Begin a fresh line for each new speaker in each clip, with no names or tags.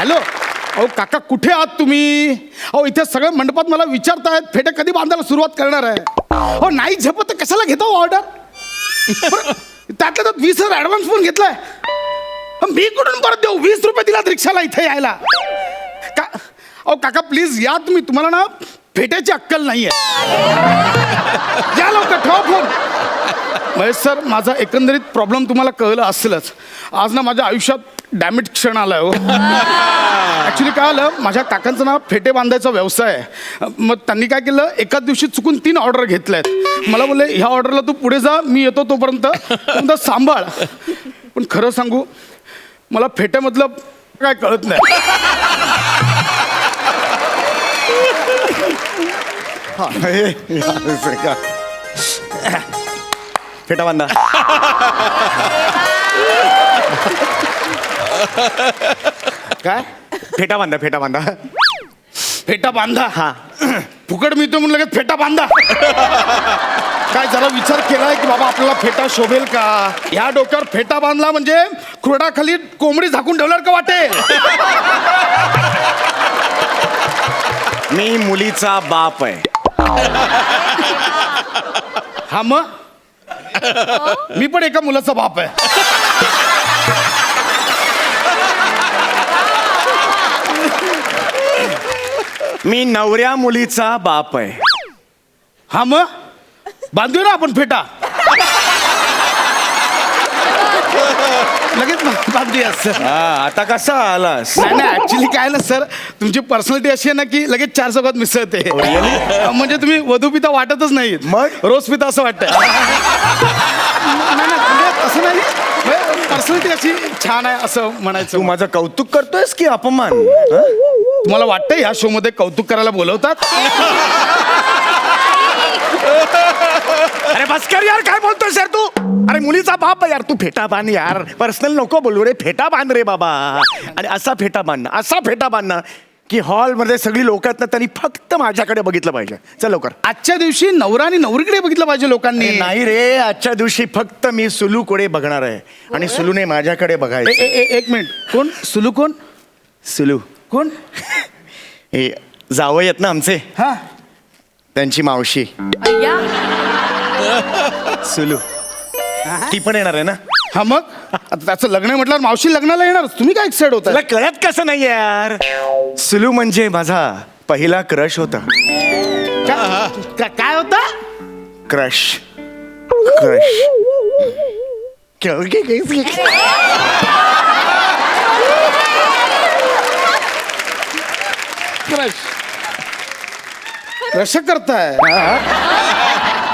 Hello, अहो काका कुठे आहात तुम्ही? अहो इथे सगळे मंडपात मला विचारतायत फेटे कधी बांधायला सुरुवात करणार आहे. हो नाही झेपत तर कशाला घेतो ऑर्डर? त्यातल्या त्यात 20,000 ॲडव्हान्स पण घेतलाय. मी कुठून परत देऊ? 20 रुपये दिलात रिक्षाला इथे यायला. का अहो काका प्लीज या तुम्ही. तुम्हाला ना फेट्याची अक्कल नाहीये. या लवकर, ठेवा फोन. महेश सर, माझा एकंदरीत प्रॉब्लेम तुम्हाला कळलं असेलच. आज ना माझ्या आयुष्यात डॅमेज क्षण आलाय हो. ॲक्च्युली काय आलं, माझ्या काकांचं ना फेटे बांधायचा व्यवसाय आहे. मग त्यांनी काय केलं, एकाच दिवशी चुकून 3 ऑर्डर घेतल्यात. मला बोलले ह्या ऑर्डरला तू पुढे जा, मी येतो तोपर्यंत सांभाळ. पण खरं सांगू, मला फेट्यामधलं काय कळत नाही.
फेटा बांधा.
काय
फेटा बांधा, फेटा बांधा.
फेटा बांधा?
हा.
फुकट मिळतो म्हणून लगेच फेटा बांधा? काय जरा विचार केलाय की बाबा आपल्याला फेटा शोभेल का? ह्या डोक्यावर फेटा बांधला म्हणजे खुरडाखाली कोंबडी झाकून ठेवल्यावर का वाटेल?
मी मुलीचा बाप आहे.
हा मग मी पण एका मुलाचा बाप आहे.
मी नवऱ्या मुलीचा बाप आहे.
हा मग बांधूया ना आपण फेटा. लगेच बांधूया सर.
आता कसा आलास?
नाही नाही, ऍक्च्युली काय ना सर, तुमची पर्सनॅलिटी अशी आहे ना की लगेच 4 चौकात मिसळते. म्हणजे तुम्ही वधू पिता वाटतच नाही,
मग
रोज पिता असं वाटतं. नाही म्हणजे असं नाही, पर्सनॅलिटी अशी छान आहे असं म्हणायचं.
तू माझं कौतुक करतोयस की अपमान?
तुम्हाला वाटतं ह्या शो मध्ये कौतुक करायला बोलवतात?
अरे बस कर यार, काय बोलतोय यार तू? अरे मुलीचा बाप आहे यार, तू फेटा बांध यार. पर्सनल नको बोलू रे, फेटा बांध रे बाबा. आणि असा फेटा बांध, असा फेटा बांध की हॉलमध्ये सगळी लोक आहेत ना, त्यांनी फक्त माझ्याकडे बघितलं पाहिजे. चल लवकर.
आजच्या दिवशी नवरा आणि नवरीकडे बघितलं पाहिजे लोकांनी.
नाही रे, आजच्या दिवशी फक्त मी सुलूकडे बघणार आहे आणि सुलूने माझ्याकडे बघायचं.
एक मिनिट, कोण सुलू? कोण
सुलू?
कोण?
हे जावई आहेत ना आमचे,
हा,
त्यांची मावशी सुलू. ती पण येणार आहे ना?
हा मग आता त्याचं लग्न आहे म्हटल्यावर मावशी लग्नाला येणार. तुम्ही काय एक्साइड होता?
तुला कळत कसं नाही यार? सुलू म्हणजे माझा पहिला क्रश होता.
काय होता?
क्रश. क्रश.
क्रश करताय?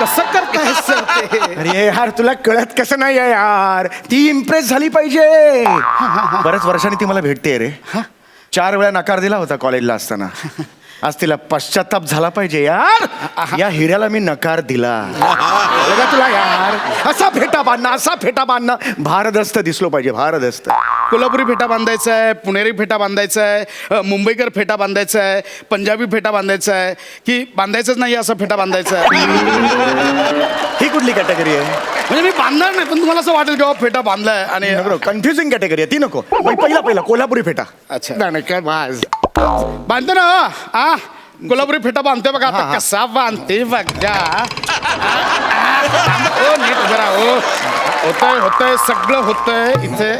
कसं करताय सर ते?
अरे यार, तुला कळत कसं नाही आहे यार? ती इम्प्रेस झाली पाहिजे. बऱ्याच वर्षांनी ती मला भेटते रे. 4 वेळा नकार दिला होता कॉलेजला असताना. आज तिला पश्चाताप झाला पाहिजे यार. या हिऱ्याला मी नकार दिला. बघा तुला यार, असा फेटा बांधणं, असा फेटा बांधणं भारदस्त दिसलो पाहिजे. भारदस्त.
कोल्हापुरी फेटा बांधायचा आहे, पुणेरी फेटा बांधायचा आहे, मुंबईकर फेटा बांधायचा आहे, पंजाबी फेटा बांधायचा आहे, की बांधायचंच नाही असा फेटा बांधायचा आहे?
ही कुठली कॅटेगरी आहे?
म्हणजे मी बांधणार नाही, पण तुम्हाला असं वाटेल की बाबा फेटा बांधलाय. आणि
कन्फ्युजिंग कॅटेगरी आहे ती, नको. पहिला कोल्हापुरी फेटा.
अच्छा.
नाही काय बाज
बांधतो ना. आ कोल्हापुरी फेटा बांधतोय बघा. आता कसा बांधते बघा. ओ नीट जरा. हो होतंय सगळं होतंय इथे.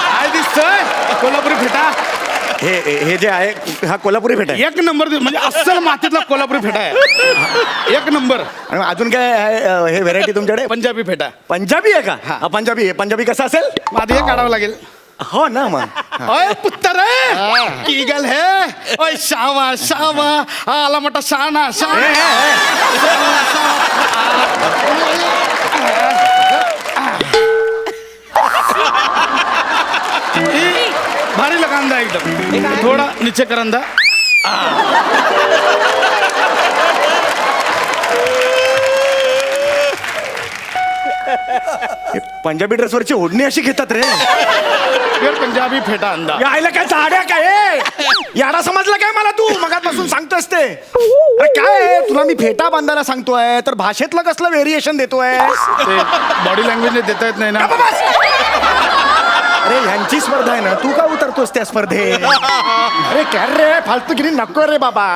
काय दिसतंय कोल्हापुरी फेटा?
हे जे आहे, हा कोल्हापुरी फेटा आहे.
1 नंबर. म्हणजे अस्सल मातीतला कोल्हापुरी फेटा आहे. 1 नंबर.
आणि अजून काय आहे हे व्हेरायटी तुमच्याकडे?
पंजाबी फेटा.
पंजाबी आहे का? हा पंजाबी आहे. पंजाबी कसा असेल?
आधी हे काढावं लागेल.
हो ना मग.
ओय पुत्तर की गल है. ओय शावा शावा आला मोठा शाना शाना. भारी लगांदा एकदम. थोड़ा नीचे करंदा.
पंजाबी ड्रेसवरची ओढणी अशी घेतात रे.
पंजाबी फेटा अंदा.
यायला काय झाड्या काय याला समजलं काय मला? तू मगापासून सांगतोस ते. अरे काय तुला मी फेटा बांधायला सांगतोय तर भाषेतलं कसलं व्हेरिएशन देतोय?
बॉडी लँग्वेज देता येत नाही ना.
अरे ह्यांची स्पर्धा आहे ना, तू का उतरतोस त्या स्पर्धेत? अरे काय रे, फालतूगिरी नको रे बाबा.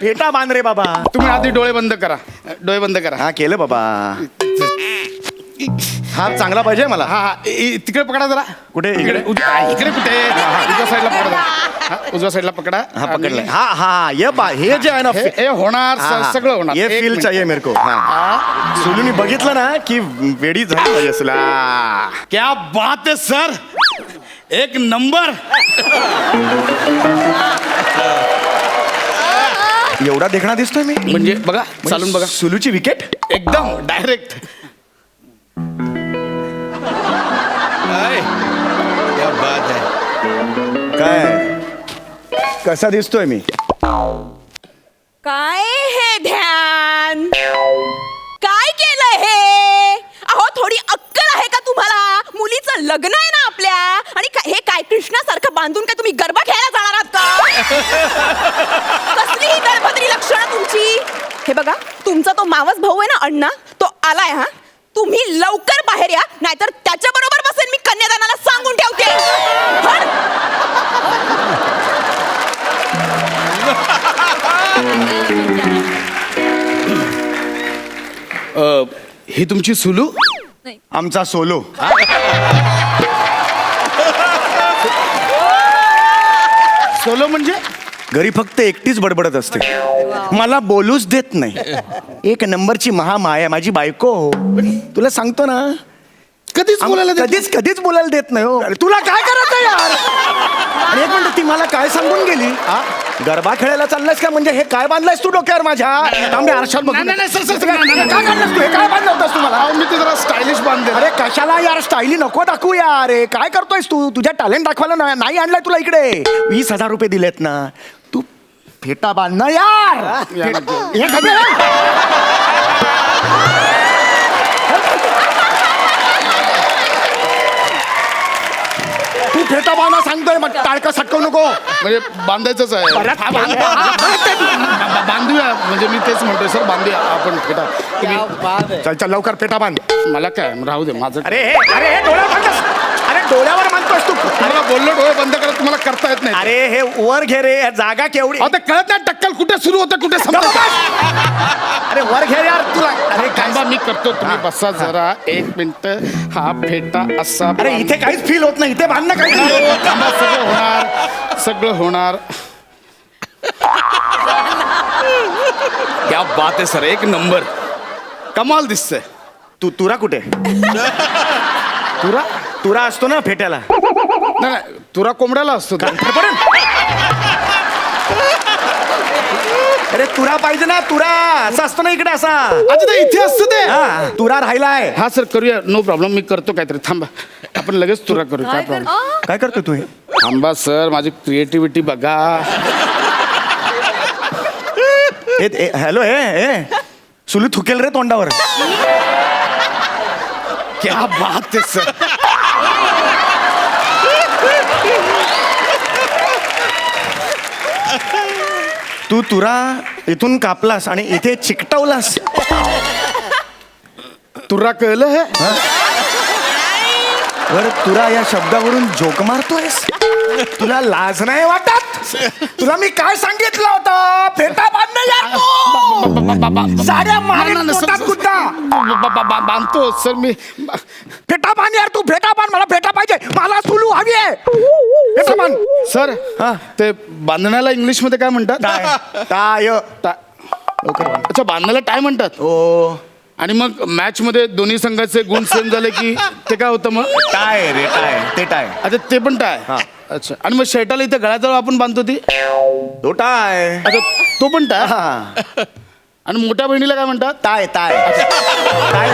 फेटा बांध रे बाबा.
तुम्ही आधी डोळे बंद करा, डोळे बंद करा.
हा केलं बाबा. हात चांगला पाहिजे मला.
हा तिकडे पकडा जरा.
कुठे? इकडे?
इकडे कुठे? उजव्या साईडला पकडा जरा. उजव्या साईडला पकडा.
हा पकडलं. हा हा ये बा, हे जे आहे ना,
हे होणार, सगळं होणार.
ये फील चाहिए मेरे को. हा सुलूनी बघितलं ना की वेडी झाली पाहिजे असला.
क्या बात है सर, एक नंबर.
एवढा देखणा दिसतोय मी.
म्हणजे बघा, चालून बघा.
सुलूची विकेट
एकदम डायरेक्ट. क्या बात है.
काय कसा दिसतोय मी?
काय हे ध्यान, काय केलं हे? अहो थोडी अक्कल आहे का तुम्हाला? मुलीचं लग्न आहे ना आपल्या, आणि हे काय कृष्णासारखं बांधून काय तुम्ही गरबा खेळायला जाणार आहात का? कसली ही गळभद्री लक्षणं तुमची? हे बघा, तुमचा तो मावस भाऊ आहे ना अण्णा, तो आलाय. हा तुम्ही लवकर बाहेर या, नाहीतर त्याच्या बरोबर बसेल मी कन्यादानाला सांगून ठेवते. हट.
ही तुमची सुलू?
आमचा सोलो.
सोलो म्हणजे?
घरी फक्त एकटीच बडबडत असते, मला बोलूच देत नाही. एक नंबरची महामाया माझी बायको. तुला सांगतो ना,
कधीच बोलायला देत
कधीच कधीच बोलायला देत नाही. हो तुला काय करायचं यार? आणि एक मिनिट, ती मला काय सांगून गेली? गरबा खेळायला चाललायस का? म्हणजे हे काय बांधलायस तू डोक्यावर माझ्या? तांबे आरशात बघ.
नाही सर सर,
काय काढलंस तू? हे काय बांधलं होतंस तुम्हाला?
मी ते जरा स्टायलिश बांधले.
अरे कशाला यार स्टाईली नको दाखवू यार. हे काय करतोयस तू? तुझ्या टॅलेंट दाखवायला नाही आणलाय तुला इकडे. 20,000 रुपये दिलेत ना, तू फेटा बांध ना यार. हे कधी तू फेटा बांधा सांगतोय, मग टाळका सटकवू नको.
म्हणजे बांधायचंच आहे. बांधूया, म्हणजे मी तेच म्हणतोय सर, बांधूया आपण फेटा.
चल चल लवकर फेटा बांध.
मला काय, राहू दे माझं.
अरे हे डोळ्यावर बांधतोस. अरे डोळ्यावर बांधतोस तू.
मला बोललो डोळे बंद करा, तुम्हाला करता येत नाही.
अरे हे वर घे रे, जागा केवढी.
आता कळत नाही टक्कल कुठे सुरू होतं कुठे संपत.
अरे वर घे यार तुला. अरे
थांबा, मी करतो, तुम्ही बसा जरा 1 मिनिट. हा फेटा असा.
अरे इथे काहीच फील होत नाही, इथे बांधणं काही
थांबा, सगळं होणार, सगळं होणार. क्या बात आहे सर, एक नंबर, कमाल दिसतंय.
तुरा कुठे?
तुरा?
तुरा असतो ना फेट्याला.
नाही, तुरा कोंबड्याला असतो.
अरे तुरा पाहिजे ना, तुरा असं असतो ना इकडे असा.
अच्छा, ते इथे असतं ते.
हा तुरा राहिलाय.
हा सर, करूया, नो प्रॉब्लेम. मी करतो काहीतरी. थांबा, आपण लगेच तुरा करू. काय प्रॉब्लेम?
काय करतो तू हे?
थांबा सर, माझी क्रिएटिव्हिटी बघा.
हॅलो हे सुलू थुकेल रे तोंडावर.
क्या बात आहे सर.
तू तुरा इथून कापलास आणि इथे चिकटवलास.
तुरा कळलं हे?
बर तुरा या शब्दावरून जोक मारतोयस? तुला लाज नाही वाटत? तुला मी काय सांगितलं होतं? फेटा बांध यार तू. साड्या मारीन पोटात कुठं.
बांधतो सर मी.
फेटा बांध यार तू, फेटा बांध. मला फेटा पाहिजे, मला सुलू हवी आहे. फेटा बांध
सर. ते बांधण्याला इंग्लिश मध्ये काय म्हणतात?
टाय.
अच्छा, बांधण्याला टाय म्हणतात.
ओ
आणि मग मॅच मध्ये दोन्ही संघाचे गुण सेम झाले की ते काय होतं मग?
टाय रे, टाय. ते टाय.
अच्छा, ते पण टाय. अच्छा, आणि मग शर्टाला इथे गळ्याजवळ आपण बांधतो ती?
तो टाय.
अच्छा, तो पण टाय.
हा.
आणि मोठ्या बहिणीला काय म्हणतात?
Tie tie. टाय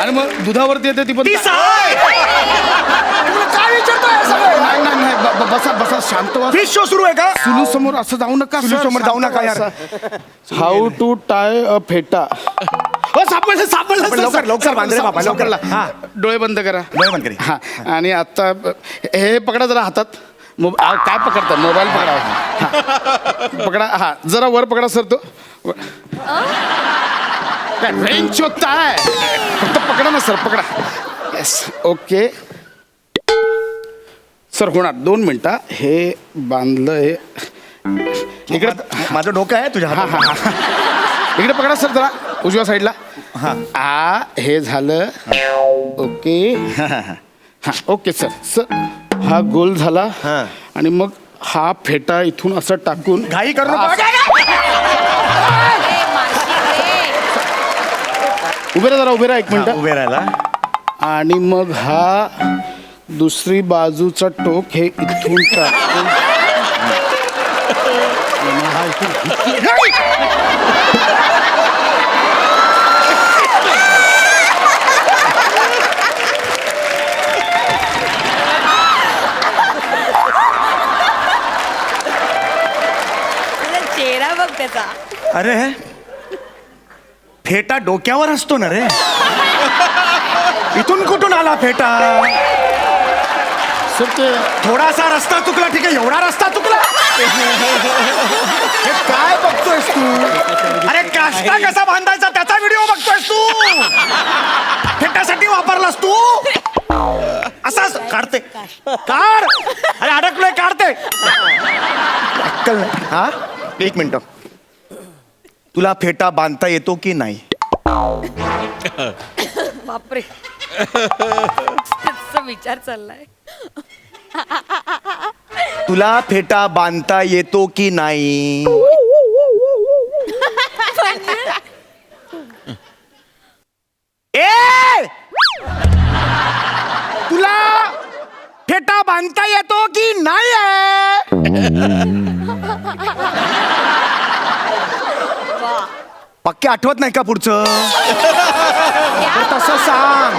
आणि मग दुधावरती येते ती पण
ती
टाय.
साय. तुला काय विचारतोय सगळं?
नाही नाही नाही, बसा बसा, शांत व्हा.
फिश शो सुरू आहे का?
सुलू समोर असं जाऊ नका.
सुलू समोर जाऊ नका यार.
हाऊ टू टाय अ फेटा. सापडलं सापडलं.
लवकर लवकर बांध रे बाबा, लवकर. हा
डोळे बंद करा.
डोळे बंद करी.
हा, आणि आता हे पकडा जरा हातात. काय पकडता? मोबाईल पकडा. हा. पकडा. हा, जरा वर पकडा सर तो. रेंज शोधताय फक्त पकडा ना सर, पकडा. Yes, okay sir. होणार 2 मिनिटं. हे बांधलं हे इकडे.
माझं डोकं आहे तुझ्या
हा
हातात.
हा हा इकडे पकडा सर जरा उजव्या साईडला.
हा.
हे झालं. ओके हा ओके सर. सर हा गोल झाला
हा.
आणि मग हा फेटा इथून असं टाकून
घाई करू नको.
उभे राहा जरा, उभे राहा 1 मिनिट.
उभे राहायला.
आणि मग हा दुसरी बाजूचा टोक हे इथून टाकून आणि हा इथून.
चेहरा बघ त्याचा.
अरे फेटा डोक्यावर असतो ना रे. इथून कुठून आला फेटा?
सर ते
थोडासा रस्ता चुकला, ठीक आहे, एवढा रस्ता चुकला. हे काय बघतोयस तू? अरे काष्टा कसा बांधायचा त्याचा व्हिडिओ बघतोयस तू? फेटासाठी वापरलास तू? असाच काढते काढ. अरे अडकलोय, काढते. अक्कल नाही. हा 1 मिनिट. तुला फेटा बांधता येतो की नाही?
बापरे. त्याचा विचार चाललाय.
तुला फेटा बांधता येतो की नाही? ए तुला फेटा बांधता येतो की नाही? पक्के आठवत नाही का पुढचं? तर तसं सांग.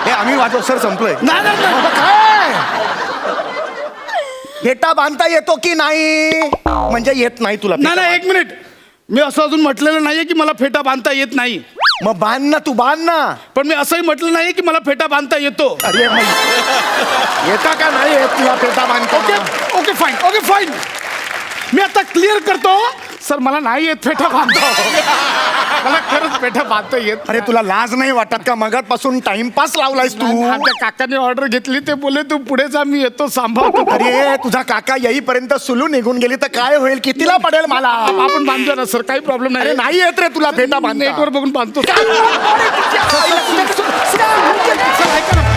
हे आम्ही वाचव सर, संपलोय.
नाही नाही नाही.
बाबा, काय फेटा बांधता येतो की नाही? म्हणजे येत नाही तुला
नाही
फेटा
नाही 1 मिनिट. मी असं अजून म्हटलेलं नाहीये की मला फेटा बांधता येत नाही.
मग बांध ना, तू बांध ना.
पण मी असंही म्हटलं नाही की मला फेटा बांधता येतो.
अरे मग येता का नाही येत तुला फेटा बांधता?
Okay okay fine, okay fine. मी आता क्लिअर करतो सर, मला नाही येत फेटा बांधता. मला खरंच फेटा बांधता येत.
अरे तुला लाज नाही वाटत का? मगातपासून टाइमपास लावलायस तू.
आमच्या काकाने ऑर्डर घेतली, ते बोले तू पुढे जा, मी येतो सांभाळतो.
अरे तुझा काका येईपर्यंत सुलू निघून गेली तर काय होईल? कितीला पडेल मला?
आपण बांधतो ना सर, काही प्रॉब्लेम
अरे
नाही.
नाही येत रे तुला फेटा बांधता.
नेटवर बघून बांधतो. सर, ऐका ना.